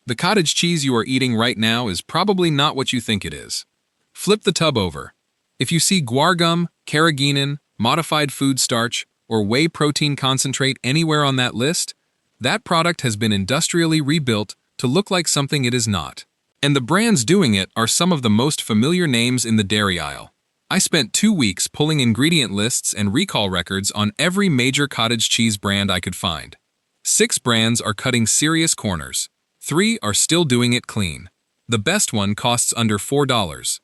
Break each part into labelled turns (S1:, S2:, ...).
S1: The cottage cheese you are eating right now is probably not what you think it is. Flip the tub over. If you see guar gum, carrageenan, modified food starch, or whey protein concentrate anywhere on that list, that product has been industrially rebuilt to look like something it is not. And the brands doing it are some of the most familiar names in the dairy aisle. I spent 2 weeks pulling ingredient lists and recall records on every major cottage cheese brand I could find. 6 brands are cutting serious corners. 3 are still doing it clean. The best one costs under $4.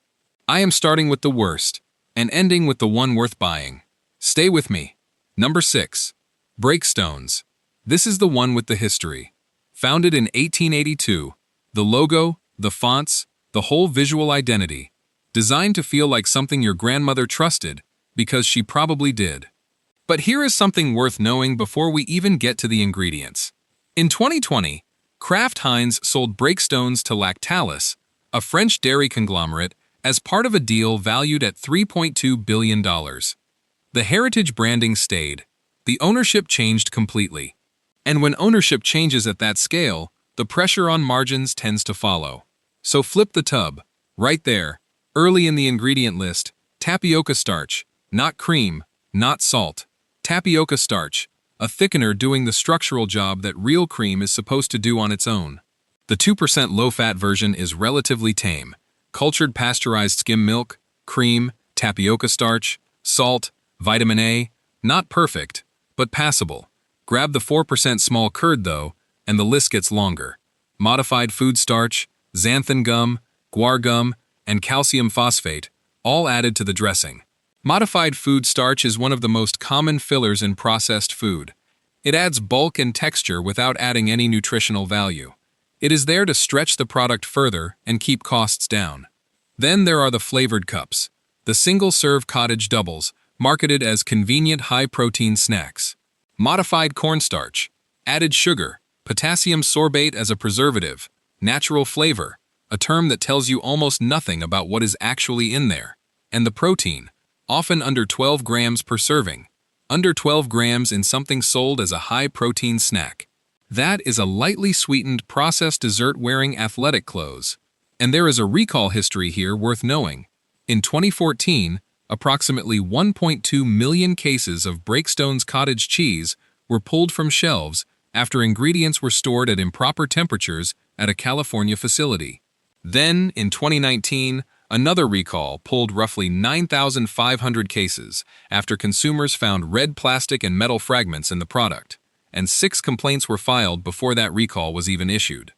S1: I am starting with the worst and ending with the one worth buying. Stay with me. Number 6. Breakstones. This is the one with the history. Founded in 1882, the logo, the fonts, the whole visual identity. Designed to feel like something your grandmother trusted, because she probably did. But here is something worth knowing before we even get to the ingredients. In 2020, Kraft Heinz sold Breakstones to Lactalis, a French dairy conglomerate, as part of a deal valued at $3.2 billion. The heritage branding stayed. The ownership changed completely. And when ownership changes at that scale, the pressure on margins tends to follow. So flip the tub. Right there, early in the ingredient list, tapioca starch, not cream, not salt. Tapioca starch, a thickener doing the structural job that real cream is supposed to do on its own. The 2% low-fat version is relatively tame. Cultured pasteurized skim milk, cream, tapioca starch, salt, vitamin A, not perfect, but passable. Grab the 4% small curd though, and the list gets longer. Modified food starch, xanthan gum, guar gum, and calcium phosphate, all added to the dressing. Modified food starch is one of the most common fillers in processed food. It adds bulk and texture without adding any nutritional value. It is there to stretch the product further and keep costs down. Then there are the flavored cups, the single-serve cottage doubles, marketed as convenient high-protein snacks. Modified cornstarch, added sugar, potassium sorbate as a preservative, natural flavor, a term that tells you almost nothing about what is actually in there, and the protein, often under 12 grams per serving, under 12 grams in something sold as a high-protein snack. That is a lightly sweetened processed dessert wearing athletic clothes. And there is a recall history here worth knowing. In 2014, approximately 1.2 million cases of Breakstones cottage cheese were pulled from shelves after ingredients were stored at improper temperatures at a California facility. Then, in 2019, another recall pulled roughly 9,500 cases after consumers found red plastic and metal fragments in the product, and 6 complaints were filed before that recall was even issued.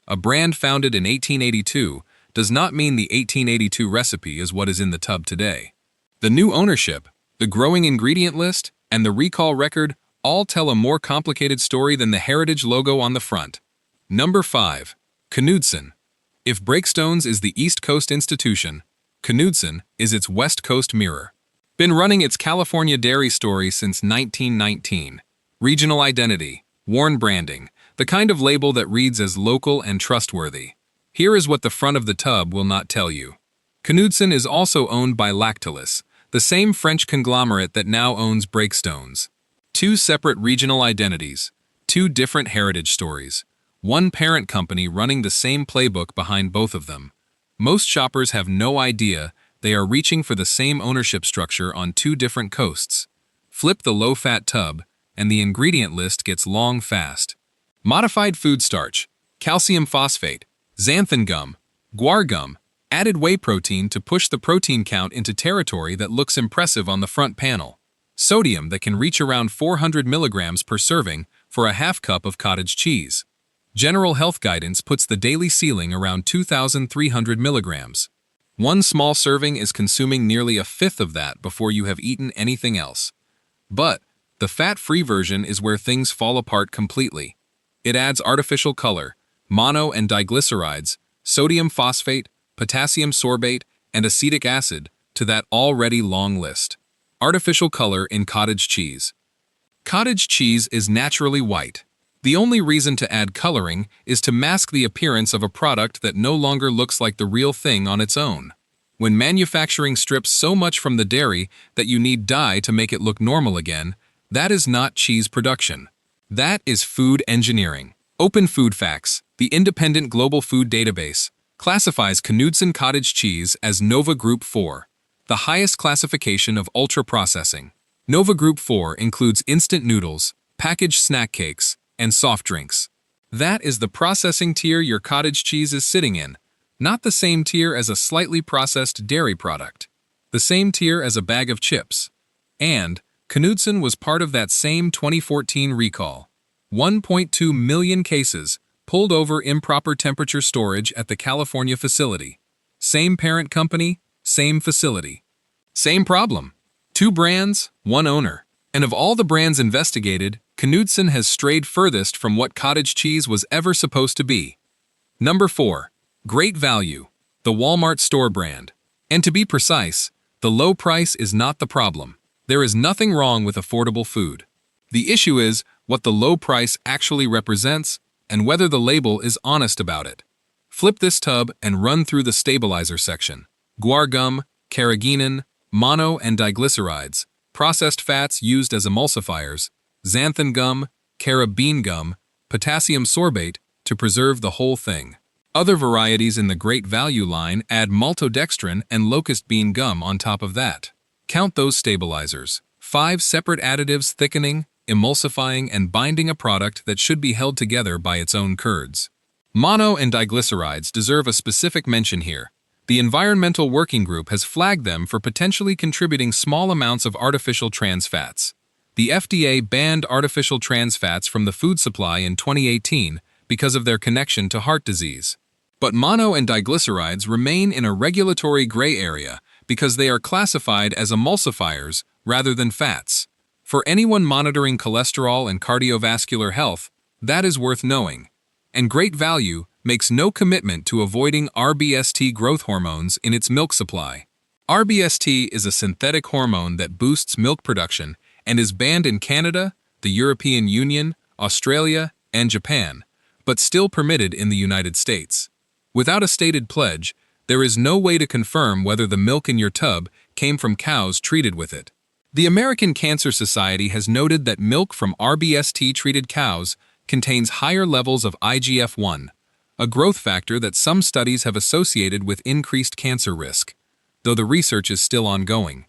S1: A brand founded in 1882 does not mean the 1882 recipe is what is in the tub today. The new ownership, the growing ingredient list, and the recall record all tell a more complicated story than the heritage logo on the front. Number 5. Knudsen. If Breakstones is the East Coast institution, Knudsen is its West Coast mirror. Been running its California dairy story since 1919. Regional identity, worn branding, the kind of label that reads as local and trustworthy. Here is what the front of the tub will not tell you. Knudsen is also owned by Lactalis, the same French conglomerate that now owns Breakstones. 2 separate regional identities, 2 different heritage stories. One parent company running the same playbook behind both of them. Most shoppers have no idea they are reaching for the same ownership structure on 2 different coasts. Flip the low-fat tub, and the ingredient list gets long fast. Modified food starch, calcium phosphate, xanthan gum, guar gum, added whey protein to push the protein count into territory that looks impressive on the front panel. Sodium that can reach around 400 milligrams per serving for a half cup of cottage cheese. General health guidance puts the daily ceiling around 2,300 milligrams. One small serving is consuming nearly a fifth of that before you have eaten anything else. But the fat-free version is where things fall apart completely. It adds artificial color, mono and diglycerides, sodium phosphate, potassium sorbate, and acetic acid to that already long list. Artificial color in cottage cheese. Cottage cheese is naturally white. The only reason to add coloring is to mask the appearance of a product that no longer looks like the real thing on its own. When manufacturing strips so much from the dairy that you need dye to make it look normal again, that is not cheese production. That is food engineering. Open Food Facts, the independent global food database, classifies Knudsen cottage cheese as Nova Group 4, the highest classification of ultra-processing. Nova Group 4 includes instant noodles, packaged snack cakes, and soft drinks. That is the processing tier your cottage cheese is sitting in, not the same tier as a slightly processed dairy product, the same tier as a bag of chips. And Knudsen was part of that same 2014 recall. 1.2 million cases pulled over improper temperature storage at the California facility. Same parent company, same facility. Same problem. 2 brands, 1 owner. And of all the brands investigated, Knudsen has strayed furthest from what cottage cheese was ever supposed to be. Number 4. Great Value, the Walmart store brand. And to be precise, the low price is not the problem. There is nothing wrong with affordable food. The issue is what the low price actually represents and whether the label is honest about it. Flip this tub and run through the stabilizer section. Guar gum, carrageenan, mono and diglycerides, processed fats used as emulsifiers, xanthan gum, carabine gum, potassium sorbate to preserve the whole thing. Other varieties in the Great Value line add maltodextrin and locust bean gum on top of that. Count those stabilizers. 5 separate additives thickening, emulsifying, and binding a product that should be held together by its own curds. Mono and diglycerides deserve a specific mention here. The Environmental Working Group has flagged them for potentially contributing small amounts of artificial trans fats. The FDA banned artificial trans fats from the food supply in 2018 because of their connection to heart disease. But mono and diglycerides remain in a regulatory gray area because they are classified as emulsifiers rather than fats. For anyone monitoring cholesterol and cardiovascular health, that is worth knowing. And Great Value makes no commitment to avoiding RBST growth hormones in its milk supply. RBST is a synthetic hormone that boosts milk production and is banned in Canada, the European Union, Australia, and Japan, but still permitted in the United States. Without a stated pledge, there is no way to confirm whether the milk in your tub came from cows treated with it. The American Cancer Society has noted that milk from RBST-treated cows contains higher levels of IGF-1, a growth factor that some studies have associated with increased cancer risk, though the research is still ongoing.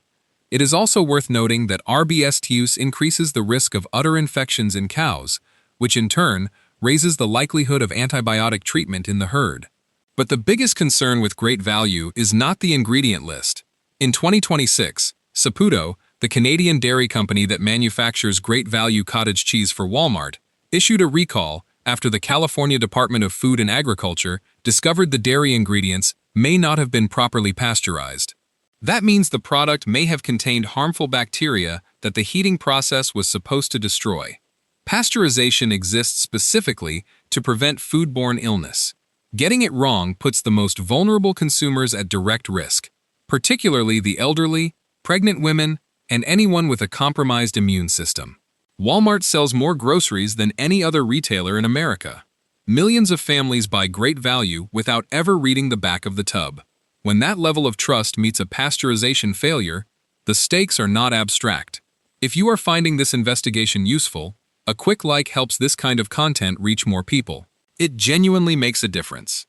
S1: It is also worth noting that RBST use increases the risk of udder infections in cows, which in turn raises the likelihood of antibiotic treatment in the herd. But the biggest concern with Great Value is not the ingredient list. In 2026, Saputo, the Canadian dairy company that manufactures Great Value cottage cheese for Walmart, issued a recall after the California Department of Food and Agriculture discovered the dairy ingredients may not have been properly pasteurized. That means the product may have contained harmful bacteria that the heating process was supposed to destroy. Pasteurization exists specifically to prevent foodborne illness. Getting it wrong puts the most vulnerable consumers at direct risk, particularly the elderly, pregnant women, and anyone with a compromised immune system. Walmart sells more groceries than any other retailer in America. Millions of families buy Great Value without ever reading the back of the tub. When that level of trust meets a pasteurization failure, the stakes are not abstract. If you are finding this investigation useful, a quick like helps this kind of content reach more people. It genuinely makes a difference.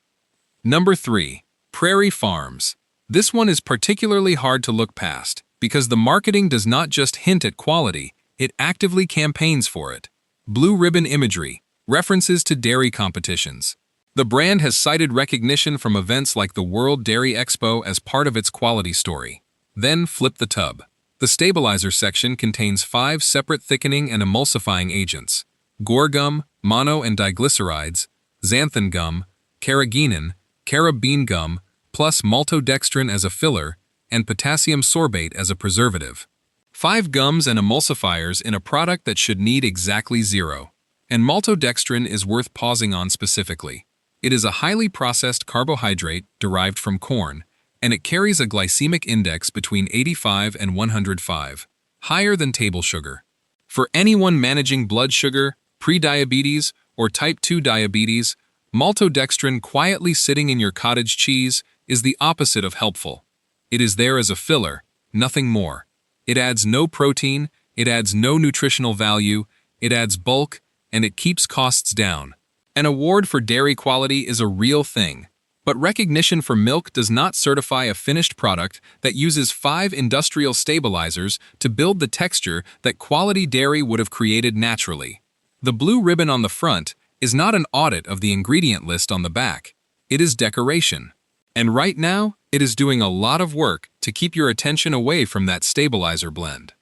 S1: Number 3. Prairie Farms. This one is particularly hard to look past because the marketing does not just hint at quality, it actively campaigns for it. Blue ribbon imagery, references to dairy competitions. The brand has cited recognition from events like the World Dairy Expo as part of its quality story. Then flip the tub. The stabilizer section contains 5 separate thickening and emulsifying agents: guar gum, mono and diglycerides, xanthan gum, carrageenan, carabine gum, plus maltodextrin as a filler, and potassium sorbate as a preservative. 5 gums and emulsifiers in a product that should need exactly 0. And maltodextrin is worth pausing on specifically. It is a highly processed carbohydrate derived from corn, and it carries a glycemic index between 85 and 105, higher than table sugar. For anyone managing blood sugar, prediabetes, or type 2 diabetes, maltodextrin quietly sitting in your cottage cheese is the opposite of helpful. It is there as a filler, nothing more. It adds no protein, it adds no nutritional value, it adds bulk, and it keeps costs down. An award for dairy quality is a real thing, but recognition for milk does not certify a finished product that uses 5 industrial stabilizers to build the texture that quality dairy would have created naturally. The blue ribbon on the front is not an audit of the ingredient list on the back. It is decoration. And right now, it is doing a lot of work to keep your attention away from that stabilizer blend.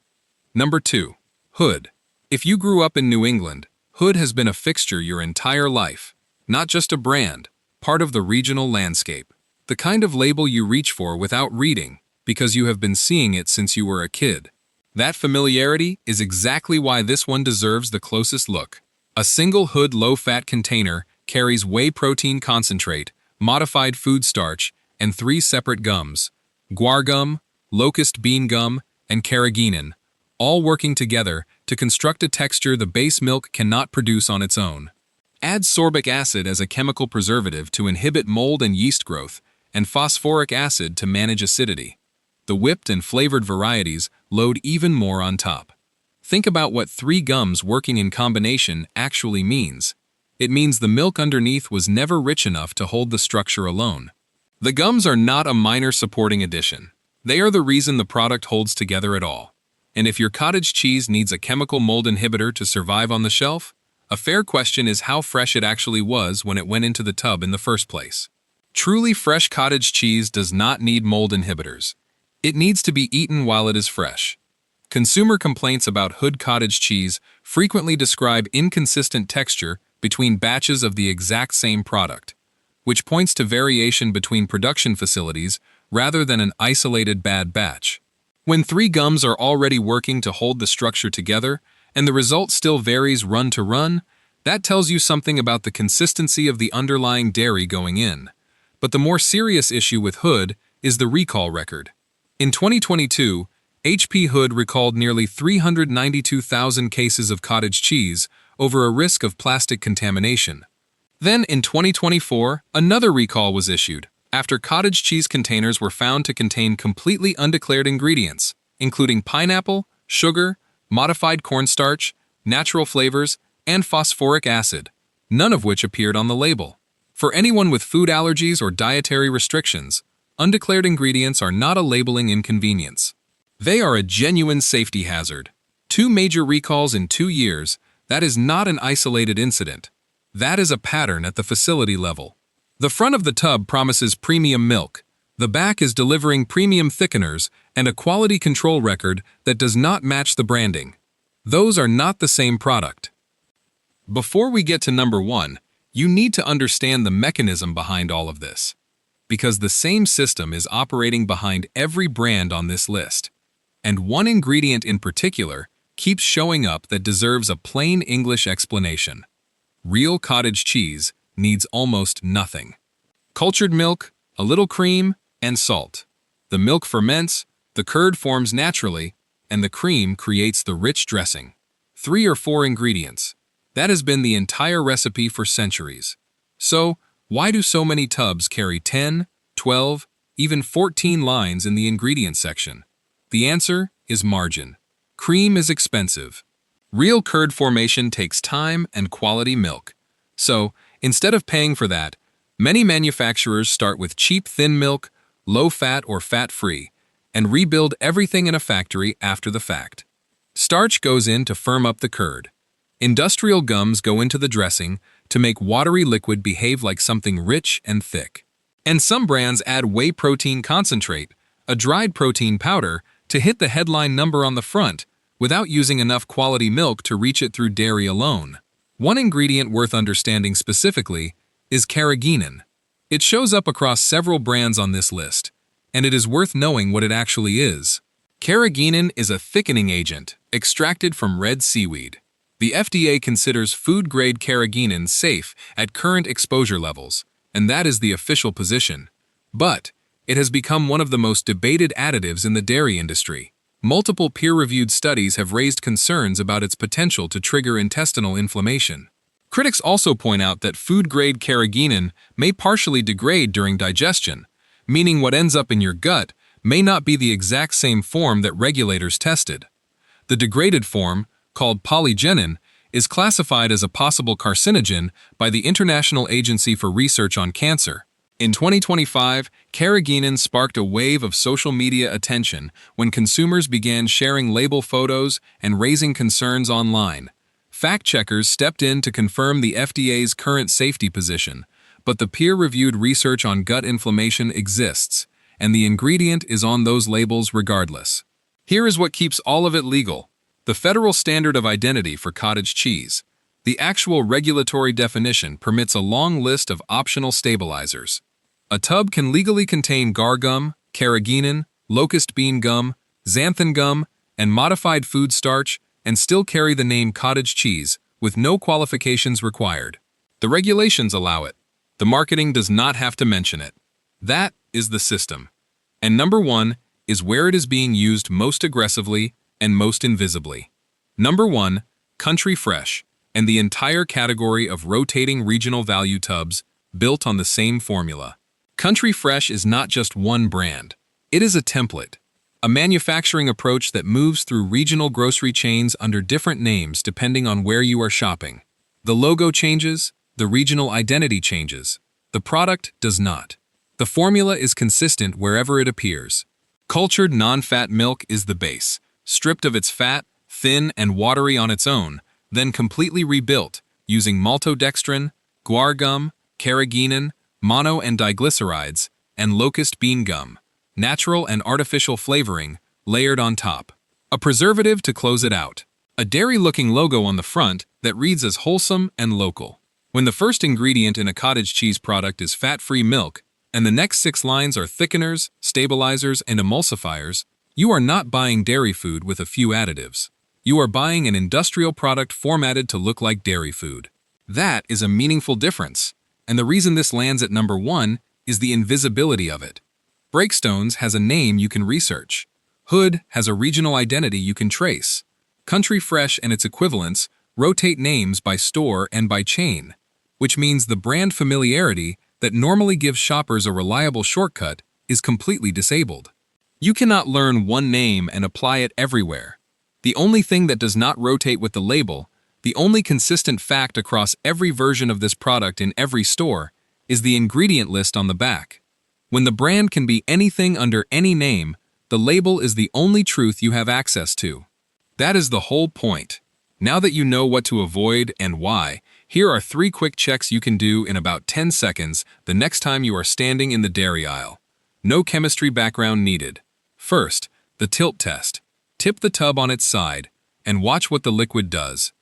S1: Number 2. Hood. If you grew up in New England, Hood has been a fixture your entire life. Not just a brand, part of the regional landscape. The kind of label you reach for without reading, because you have been seeing it since you were a kid. That familiarity is exactly why this one deserves the closest look. A single Hood low-fat container carries whey protein concentrate, modified food starch, and 3 separate gums: guar gum, locust bean gum, and carrageenan, all working together to construct a texture the base milk cannot produce on its own. Add sorbic acid as a chemical preservative to inhibit mold and yeast growth, and phosphoric acid to manage acidity. The whipped and flavored varieties load even more on top. Think about what 3 gums working in combination actually means. It means the milk underneath was never rich enough to hold the structure alone. The gums are not a minor supporting addition. They are the reason the product holds together at all. And if your cottage cheese needs a chemical mold inhibitor to survive on the shelf, a fair question is how fresh it actually was when it went into the tub in the first place. Truly fresh cottage cheese does not need mold inhibitors. It needs to be eaten while it is fresh. Consumer complaints about Hood cottage cheese frequently describe inconsistent texture between batches of the exact same product, which points to variation between production facilities rather than an isolated bad batch. When 3 gums are already working to hold the structure together, and the result still varies run to run, that tells you something about the consistency of the underlying dairy going in. But the more serious issue with Hood is the recall record. In 2022, HP Hood recalled nearly 392,000 cases of cottage cheese over a risk of plastic contamination. Then, in 2024, another recall was issued after cottage cheese containers were found to contain completely undeclared ingredients, including pineapple, sugar, modified cornstarch, natural flavors, and phosphoric acid, none of which appeared on the label. For anyone with food allergies or dietary restrictions, undeclared ingredients are not a labeling inconvenience. They are a genuine safety hazard. 2 major recalls in 2 years, that is not an isolated incident. That is a pattern at the facility level. The front of the tub promises premium milk. The back is delivering premium thickeners and a quality control record that does not match the branding. Those are not the same product. Before we get to number 1, you need to understand the mechanism behind all of this, because the same system is operating behind every brand on this list. And one ingredient in particular keeps showing up that deserves a plain English explanation. Real cottage cheese needs almost nothing. Cultured milk, a little cream, and salt. The milk ferments, the curd forms naturally, and the cream creates the rich dressing. 3 or 4 ingredients. That has been the entire recipe for centuries. So, why do so many tubs carry 10, 12, even 14 lines in the ingredient section? The answer is margin. Cream is expensive. Real curd formation takes time and quality milk. So, instead of paying for that, many manufacturers start with cheap thin milk, low-fat or fat-free, and rebuild everything in a factory after the fact. Starch goes in to firm up the curd. Industrial gums go into the dressing to make watery liquid behave like something rich and thick. And some brands add whey protein concentrate, a dried protein powder, to hit the headline number on the front without using enough quality milk to reach it through dairy alone. One ingredient worth understanding specifically is carrageenan. It shows up across several brands on this list, and it is worth knowing what it actually is. Carrageenan is a thickening agent extracted from red seaweed. The FDA considers food-grade carrageenan safe at current exposure levels, and that is the official position. But it has become one of the most debated additives in the dairy industry. Multiple peer-reviewed studies have raised concerns about its potential to trigger intestinal inflammation. Critics also point out that food-grade carrageenan may partially degrade during digestion, meaning what ends up in your gut may not be the exact same form that regulators tested. The degraded form, called polygenin, is classified as a possible carcinogen by the International Agency for Research on Cancer. In 2025, carrageenan sparked a wave of social media attention when consumers began sharing label photos and raising concerns online. Fact-checkers stepped in to confirm the FDA's current safety position, but the peer-reviewed research on gut inflammation exists, and the ingredient is on those labels regardless. Here is what keeps all of it legal: the federal standard of identity for cottage cheese. The actual regulatory definition permits a long list of optional stabilizers. A tub can legally contain guar gum, carrageenan, locust bean gum, xanthan gum, and modified food starch, and still carry the name cottage cheese, with no qualifications required. The regulations allow it. The marketing does not have to mention it. That is the system. And number 1 is where it is being used most aggressively and most invisibly. Number 1, Country Fresh, and the entire category of rotating regional value tubs built on the same formula. Country Fresh is not just one brand. It is a template, a manufacturing approach that moves through regional grocery chains under different names depending on where you are shopping. The logo changes, the regional identity changes. The product does not. The formula is consistent wherever it appears. Cultured non-fat milk is the base, stripped of its fat, thin and watery on its own, then completely rebuilt using maltodextrin, guar gum, carrageenan, mono and diglycerides, and locust bean gum, natural and artificial flavoring, layered on top. A preservative to close it out. A dairy-looking logo on the front that reads as wholesome and local. When the first ingredient in a cottage cheese product is fat-free milk, and the next 6 lines are thickeners, stabilizers, and emulsifiers, you are not buying dairy food with a few additives. You are buying an industrial product formatted to look like dairy food. That is a meaningful difference. And the reason this lands at number 1 is the invisibility of it. Breakstones has a name you can research. Hood has a regional identity you can trace. Country Fresh and its equivalents rotate names by store and by chain, which means the brand familiarity that normally gives shoppers a reliable shortcut is completely disabled. You cannot learn one name and apply it everywhere. The only thing that does not rotate with the label, the only consistent fact across every version of this product in every store, is the ingredient list on the back. When the brand can be anything under any name, the label is the only truth you have access to. That is the whole point. Now that you know what to avoid and why, here are 3 quick checks you can do in about 10 seconds the next time you are standing in the dairy aisle. No chemistry background needed. First, the tilt test. Tip the tub on its side and watch what the liquid does.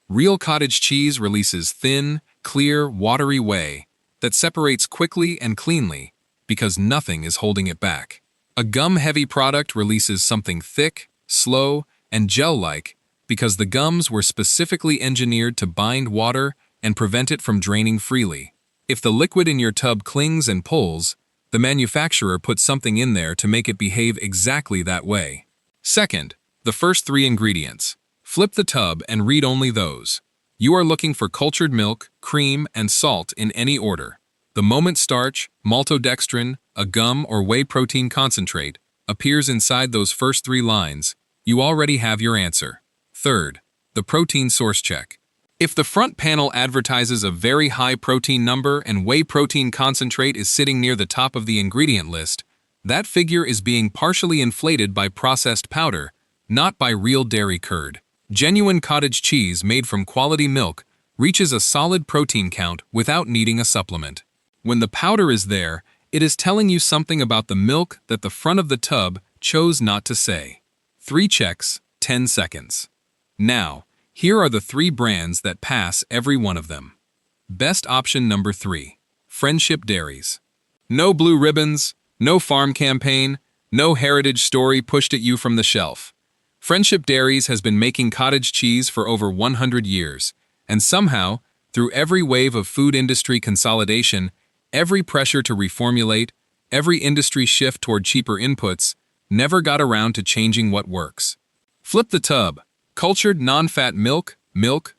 S1: Real cottage cheese releases thin, clear, watery whey that separates quickly and cleanly because nothing is holding it back. A gum-heavy product releases something thick, slow, and gel-like because the gums were specifically engineered to bind water and prevent it from draining freely. If the liquid in your tub clings and pulls, the manufacturer put something in there to make it behave exactly that way. Second, the first 3 ingredients. Flip the tub and read only those. You are looking for cultured milk, cream, and salt in any order. The moment starch, maltodextrin, a gum or whey protein concentrate appears inside those first 3 lines, you already have your answer. Third, the protein source check. If the front panel advertises a very high protein number and whey protein concentrate is sitting near the top of the ingredient list, that figure is being partially inflated by processed powder, not by real dairy curd. Genuine cottage cheese made from quality milk reaches a solid protein count without needing a supplement. When the powder is there, it is telling you something about the milk that the front of the tub chose not to say. 3 checks, 10 seconds. Now, here are the 3 brands that pass every one of them. Best option number 3, Friendship Dairies. No blue ribbons, no farm campaign, no heritage story pushed at you from the shelf. Friendship Dairies has been making cottage cheese for over 100 years, and somehow, through every wave of food industry consolidation, every pressure to reformulate, every industry shift toward cheaper inputs, never got around to changing what works. Flip the tub. Cultured non-fat milk,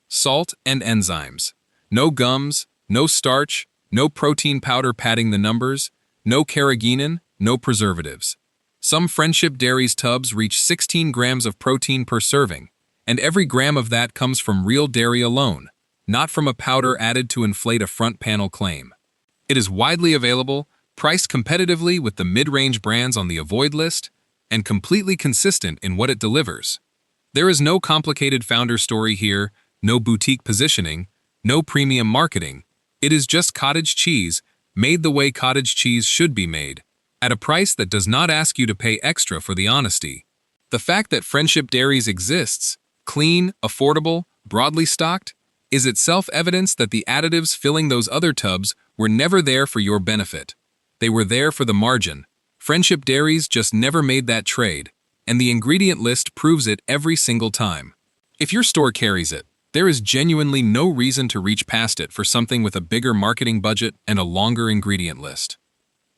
S1: salt, and enzymes. No gums, no starch, no protein powder padding the numbers, no carrageenan, no preservatives. Some Friendship Dairies tubs reach 16 grams of protein per serving, and every gram of that comes from real dairy alone, not from a powder added to inflate a front panel claim. It is widely available, priced competitively with the mid-range brands on the avoid list, and completely consistent in what it delivers. There is no complicated founder story here, no boutique positioning, no premium marketing. It is just cottage cheese, made the way cottage cheese should be made, at a price that does not ask you to pay extra for the honesty. The fact that Friendship Dairies exists, clean, affordable, broadly stocked, is itself evidence that the additives filling those other tubs were never there for your benefit. They were there for the margin. Friendship Dairies just never made that trade, and the ingredient list proves it every single time. If your store carries it, there is genuinely no reason to reach past it for something with a bigger marketing budget and a longer ingredient list.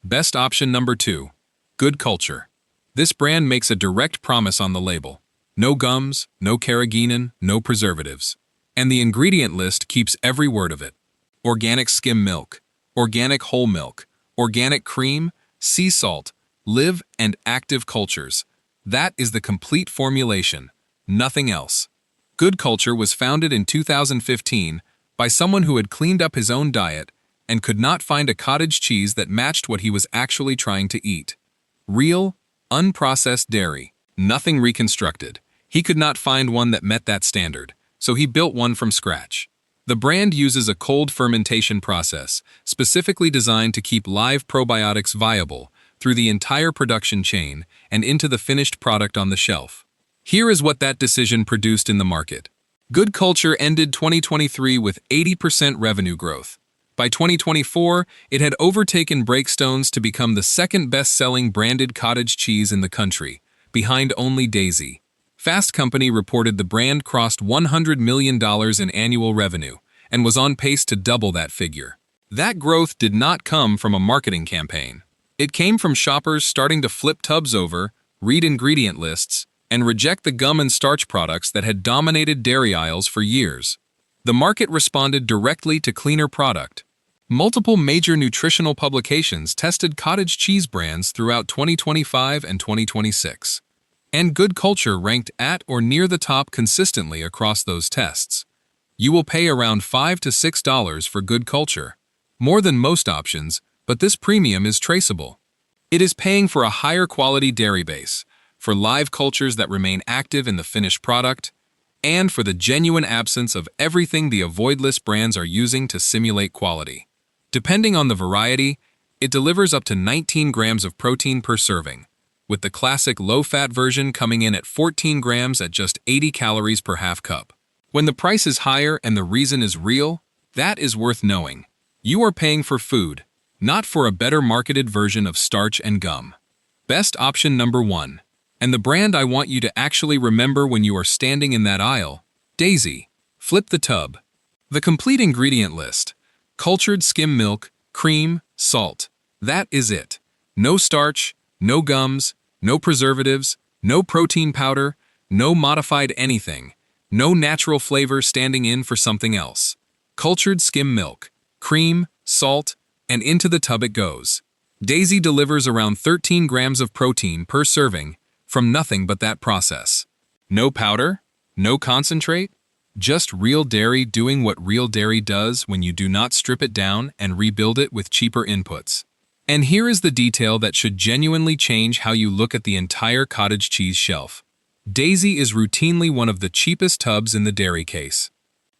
S1: Best option number 2. Good Culture. This brand makes a direct promise on the label. No gums, no carrageenan, no preservatives. And the ingredient list keeps every word of it. Organic skim milk, organic whole milk, organic cream, sea salt, live and active cultures. That is the complete formulation, nothing else. Good Culture was founded in 2015 by someone who had cleaned up his own diet and could not find a cottage cheese that matched what he was actually trying to eat. Real, unprocessed dairy, nothing reconstructed. He could not find one that met that standard, so he built one from scratch. The brand uses a cold fermentation process, specifically designed to keep live probiotics viable through the entire production chain and into the finished product on the shelf. Here is what that decision produced in the market. Good Culture ended 2023 with 80% revenue growth. By 2024, it had overtaken Breakstones to become the second best-selling branded cottage cheese in the country, behind only Daisy. Fast Company reported the brand crossed $100 million in annual revenue and was on pace to double that figure. That growth did not come from a marketing campaign. It came from shoppers starting to flip tubs over, read ingredient lists, and reject the gum and starch products that had dominated dairy aisles for years. The market responded directly to cleaner product. Multiple major nutritional publications tested cottage cheese brands throughout 2025 and 2026. And Good Culture ranked at or near the top consistently across those tests. You will pay around $5 to $6 for Good Culture. More than most options, but this premium is traceable. It is paying for a higher quality dairy base, for live cultures that remain active in the finished product, and for the genuine absence of everything the avoid list brands are using to simulate quality. Depending on the variety, it delivers up to 19 grams of protein per serving, with the classic low-fat version coming in at 14 grams at just 80 calories per half cup. When the price is higher and the reason is real, that is worth knowing. You are paying for food, not for a better marketed version of starch and gum. Best option number 1. And the brand I want you to actually remember when you are standing in that aisle, Daisy. Flip the tub. The complete ingredient list. Cultured skim milk, cream, salt. That is it. No starch, no gums, no preservatives, no protein powder, no modified anything, no natural flavor standing in for something else. Cultured skim milk, cream, salt, and into the tub it goes. Daisy delivers around 13 grams of protein per serving, from nothing but that process. No powder, no concentrate, just real dairy doing what real dairy does when you do not strip it down and rebuild it with cheaper inputs. And here is the detail that should genuinely change how you look at the entire cottage cheese shelf. Daisy is routinely one of the cheapest tubs in the dairy case.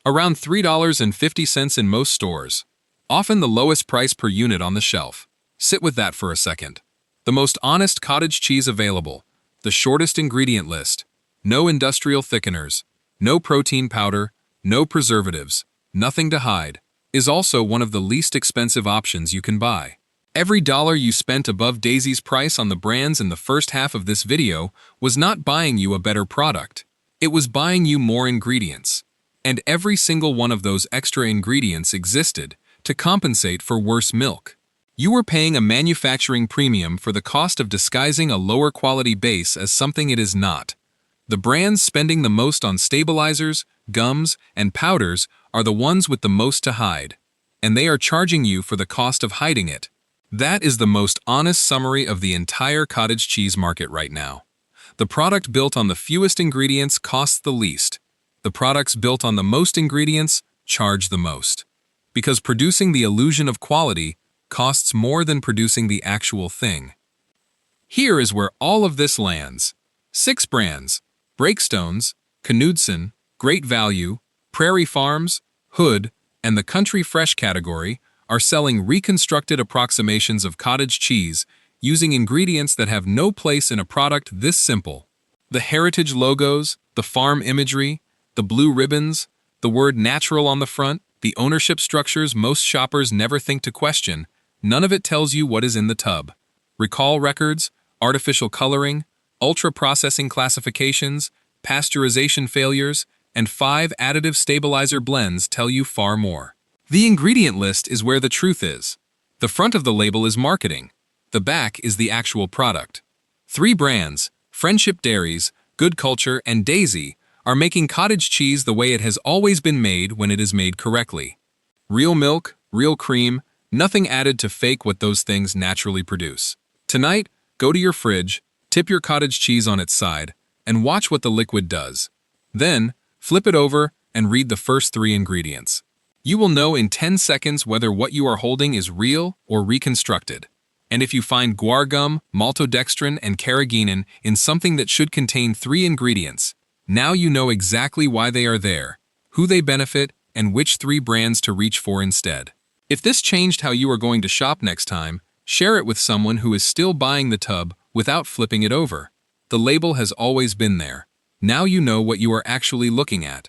S1: Around $3.50 in most stores, often the lowest price per unit on the shelf. Sit with that for a second. The most honest cottage cheese available. The shortest ingredient list, no industrial thickeners, no protein powder, no preservatives, nothing to hide, is also one of the least expensive options you can buy. Every dollar you spent above Daisy's price on the brands in the first half of this video was not buying you a better product. It was buying you more ingredients. And every single one of those extra ingredients existed to compensate for worse milk. You were paying a manufacturing premium for the cost of disguising a lower quality base as something it is not. The brands spending the most on stabilizers, gums, and powders are the ones with the most to hide, and they are charging you for the cost of hiding it. That is the most honest summary of the entire cottage cheese market right now. The product built on the fewest ingredients costs the least. The products built on the most ingredients charge the most. Because producing the illusion of quality costs more than producing the actual thing. Here is where all of this lands. 6 brands: Breakstones, Knudsen, Great Value, Prairie Farms, Hood, and the Country Fresh category are selling reconstructed approximations of cottage cheese using ingredients that have no place in a product this simple. The heritage logos, the farm imagery, the blue ribbons, the word natural on the front, the ownership structures most shoppers never think to question, none of it tells you what is in the tub. Recall records, artificial coloring, ultra-processing classifications, pasteurization failures, and 5 additive stabilizer blends tell you far more. The ingredient list is where the truth is. The front of the label is marketing. The back is the actual product. 3 brands, Friendship Dairies, Good Culture, and Daisy, are making cottage cheese the way it has always been made when it is made correctly. Real milk, real cream, nothing added to fake what those things naturally produce. Tonight, go to your fridge, tip your cottage cheese on its side, and watch what the liquid does. Then, flip it over and read the first 3 ingredients. You will know in 10 seconds whether what you are holding is real or reconstructed. And if you find guar gum, maltodextrin, and carrageenan in something that should contain 3 ingredients, now you know exactly why they are there, who they benefit, and which 3 brands to reach for instead. If this changed how you are going to shop next time, share it with someone who is still buying the tub without flipping it over. The label has always been there. Now you know what you are actually looking at.